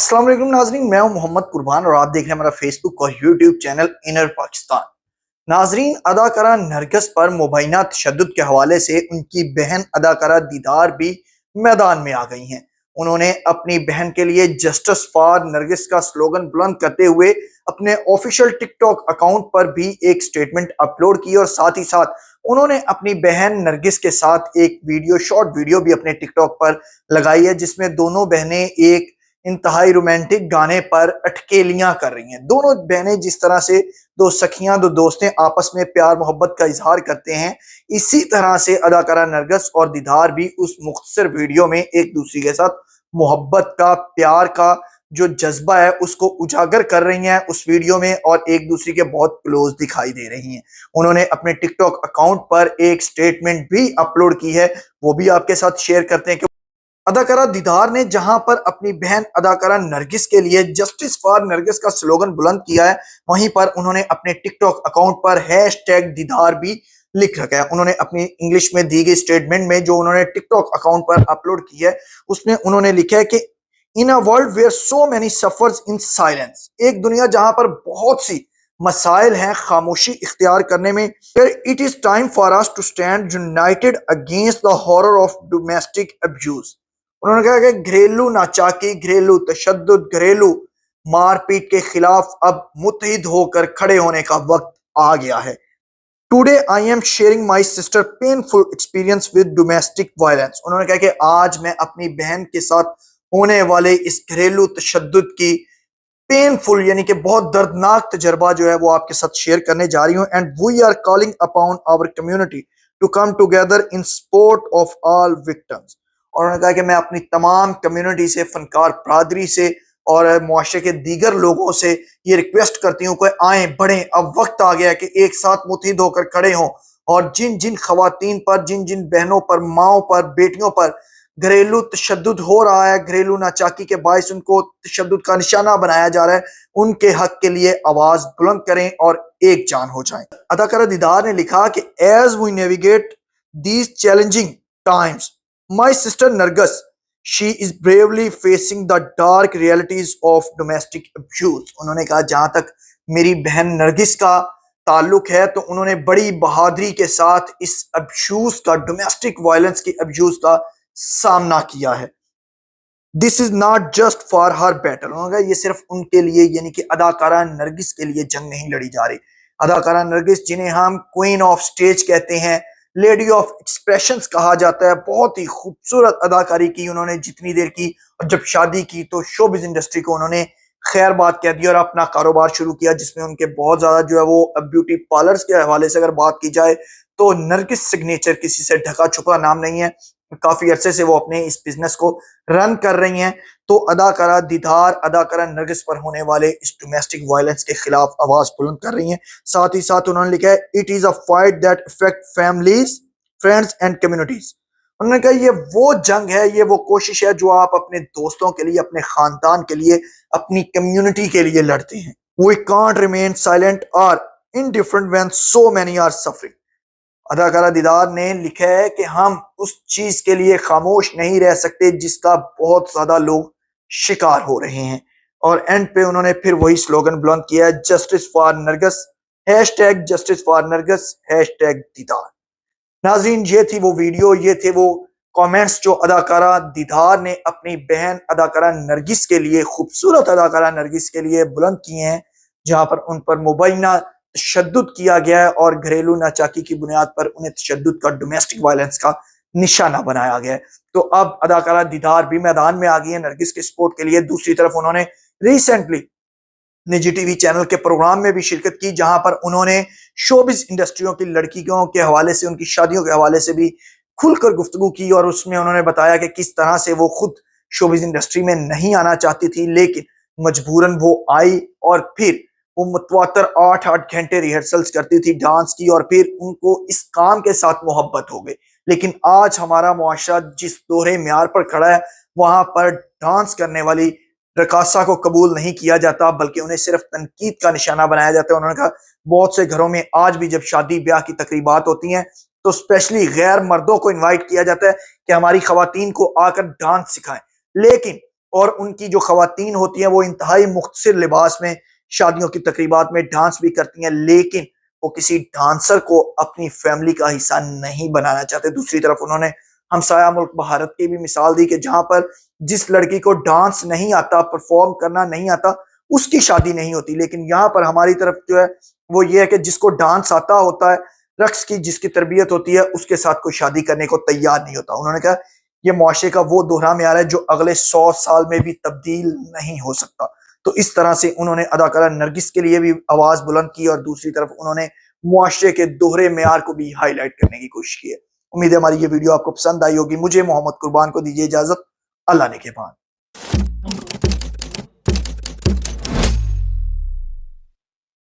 अस्सलाम वालेकुम नाजरीन, मैं हूं मोहम्मद कुर्बान और आप देख रहे हैं हमारा फेसबुक और यूट्यूब चैनल इनर पाकिस्तान। नाजरीन, अदाकारा नरगिस पर मुबैना तशद्दुद के हवाले से उनकी बहन अदाकारा दीदार भी मैदान में आ गई हैं। उन्होंने अपनी बहन के लिए जस्टिस फॉर नरगिस का स्लोगन बुलंद करते हुए अपने ऑफिशियल टिकटॉक अकाउंट पर भी एक स्टेटमेंट अपलोड की और साथ ही साथ उन्होंने अपनी बहन नरगिस के साथ एक शॉर्ट वीडियो भी अपने टिकटॉक पर लगाई है, जिसमें दोनों बहनें एक इंतहाई रोमांटिक गाने पर अटकेलियां कर रही हैं। दोनों बहनें जिस तरह से दो सखियां, दो दोस्तें आपस में प्यार मोहब्बत का इजहार करते हैं, इसी तरह से अदाकारा नरगिस और दीदार भी उस मुख्तसर वीडियो में एक दूसरे के साथ मोहब्बत का, प्यार का जो जज्बा है उसको उजागर कर रही हैं उस वीडियो में, और एक दूसरे के बहुत क्लोज दिखाई दे रही हैं। उन्होंने अपने टिकटॉक अकाउंट पर एक स्टेटमेंट भी अपलोड की है, वो भी आपके साथ शेयर करते हैं कि अदाकारा दीदार ने जहां पर अपनी बहन अदाकारा नरगिस के लिए जस्टिस फॉर नरगिस का स्लोगन बुलंद किया है, वहीं पर उन्होंने अपने टिकटॉक अकाउंट पर हैशटैग दीदार भी लिख रखा है। उन्होंने अपनी इंग्लिश में दी गई स्टेटमेंट में जो उन्होंने टिकटॉक अकाउंट पर अपलोड की है उसमें उन्होंने लिखा है कि in a world where so many suffers in silence, एक दुनिया जहां पर बहुत सी मसाइल हैं खामोशी इख्तियार करने में, it is time for us to stand united against the horror of domestic abuse. उन्होंने कहा कि घरेलू नाचाकी, घरेलू तशद्दुद, घरेलू मारपीट के खिलाफ अब मुत्तहिद होकर खड़े होने का वक्त आ गया है। Today I am sharing my sister painful experience with domestic violence. उन्होंने कहा कि आज मैं अपनी बहन के साथ होने वाले इस घरेलू तशद्दुद की पेनफुल यानी कि बहुत दर्दनाक तजर्बा जो है वो आपके साथ शेयर करने जा रही हूँ। And we are calling upon our community to come together in support of all victims. और उन्होंने कहा कि मैं अपनी तमाम कम्युनिटी से, फनकार बरादरी से और मुआशरे के दीगर लोगों से ये रिक्वेस्ट करती हूँ कि आए बढ़ें, अब वक्त आ गया कि एक साथ मुत्तहिद होकर खड़े हों और जिन जिन खवातीन पर, जिन जिन बहनों पर, माओ पर, बेटियों पर घरेलू तशद्दुद हो रहा है, घरेलू नाचाकी के बायस उनको तशद्दुद का निशाना बनाया जा रहा है, उनके हक के लिए आवाज बुलंद करें और एक जान हो जाएं। अदाकारा दीदार ने लिखा कि as we navigate these challenging times, my sister Nargis, she is bravely facing the dark realities of domestic abuse. उन्होंने कहा जहां तक मेरी बहन नरगिस का ताल्लुक है तो उन्होंने बड़ी बहादुरी के साथ इस अब्यूज का, डोमेस्टिक वायलेंस की अब्यूज का सामना किया है। This is not just for her battle. उन्होंने कहा ये सिर्फ उनके लिए यानी कि अदाकारा नरगिस के लिए जंग नहीं लड़ी जा रही। अदाकारा नरगिस, जिन्हें हम क्वीन ऑफ स्टेज कहते हैं, लेडी ऑफ एक्सप्रेशंस कहा जाता है, बहुत ही खूबसूरत अदाकारी की उन्होंने जितनी देर की, और जब शादी की तो शोबिज इंडस्ट्री को उन्होंने खैर बात कह दी और अपना कारोबार शुरू किया, जिसमें उनके बहुत ज्यादा जो है वो ब्यूटी पार्लर्स के हवाले से अगर बात की जाए तो नरगिस सिग्नेचर किसी से ढका छुपा नाम नहीं है। काफी अरसे से वो अपने इस बिजनेस को रन कर रही हैं। तो अदाकारा दीदार अदाकारा नरगिस पर होने वाले इस डोमेस्टिक वायलेंस के खिलाफ आवाज बुलंद कर रही हैं। साथ ही साथ उन्होंने लिखा है it is a fight that affect families, friends and communities. उन्होंने कहा ये वो जंग है, ये वो कोशिश है जो आप अपने दोस्तों के लिए, अपने खानदान के लिए, अपनी कम्युनिटी के लिए लड़ते हैं। वी कांट रिमेन साइलेंट और indifferent when so many are suffering. अदाकारा दीदार ने लिखा है कि हम उस चीज के लिए खामोश नहीं रह सकते जिसका बहुत ज्यादा लोग शिकार हो रहे हैं। और एंड पे उन्होंने फिर वही स्लोगन बुलंद किया है, justice for Nargis, hashtag justice for Nargis, hashtag दीदार। नाजरीन, ये थी वो वीडियो, ये थे वो कमेंट्स जो अदाकारा दीदार ने अपनी बहन अदाकारा नरगिस के लिए, खूबसूरत अदाकारा नरगिस के लिए बुलंद किए हैं, जहां पर उन पर मुबैना तशद्दुद किया गया है और घरेलू नाचाकी की बुनियाद पर उन्हें तशद्दुद का, डोमेस्टिक वायलेंस का निशाना बनाया गया है। तो अब अदाकारा दीदार भी मैदान में आ गई है नरगिस के सपोर्ट के लिए। दूसरी तरफ उन्होंने रिसेंटली निजी टीवी चैनल के प्रोग्राम में भी शिरकत की, जहां पर उन्होंने शोबिज इंडस्ट्रियों की लड़कियों के हवाले से, उनकी शादियों के हवाले से भी खुलकर गुफ्तगू की, और उसमें उन्होंने बताया कि किस तरह से वो खुद शोबिज इंडस्ट्री में नहीं आना चाहती थी, लेकिन मजबूरन वो आई और फिर वो मुतवातर 8-8 घंटे रिहर्सल्स करती थी डांस की, और फिर उनको इस काम के साथ मोहब्बत हो गई। लेकिन आज हमारा मुआशरा जिस दोहरे म्यार पर खड़ा है, वहां पर डांस करने वाली रकासा को कबूल नहीं किया जाता, बल्कि उन्हें सिर्फ तनकीद का निशाना बनाया जाता है। उन्होंने कहा बहुत से घरों में आज भी जब शादी ब्याह की तकरीबात होती हैं तो स्पेशली गैर मर्दों को इनवाइट किया जाता है कि हमारी खवातीन को आकर डांस सिखाएं, लेकिन اور ان کی جو خواتین ہوتی ہیں وہ انتہائی مختصر لباس میں شادیوں کی تقریبات میں ڈانس بھی کرتی ہیں، لیکن وہ کسی ڈانسر کو اپنی فیملی کا حصہ نہیں بنانا چاہتے۔ دوسری طرف انہوں نے ہمسایہ ملک بھارت کی بھی مثال دی کہ جہاں پر جس لڑکی کو ڈانس نہیں آتا، پرفارم کرنا نہیں آتا، اس کی شادی نہیں ہوتی، لیکن یہاں پر ہماری طرف جو ہے وہ یہ ہے کہ جس کو ڈانس آتا ہوتا ہے، رقص کی جس کی تربیت ہوتی ہے، اس کے ساتھ کوئی شادی کرنے کو تیار نہیں ہوتا۔ انہوں نے کہا یہ معاشرے کا وہ دوہرا معیار ہے جو اگلے 100 سال میں بھی تبدیل نہیں ہو سکتا۔ تو اس طرح سے انہوں نے اداکارہ نرگس کے لیے بھی آواز بلند کی، اور دوسری طرف انہوں نے معاشرے کے دوہرے معیار کو بھی ہائی لائٹ کرنے کی کوشش کی ہے۔ امید ہے ہماری یہ ویڈیو آپ کو پسند آئی ہوگی۔ مجھے محمد قربان کو دیجیے اجازت، اللہ نے کے بان۔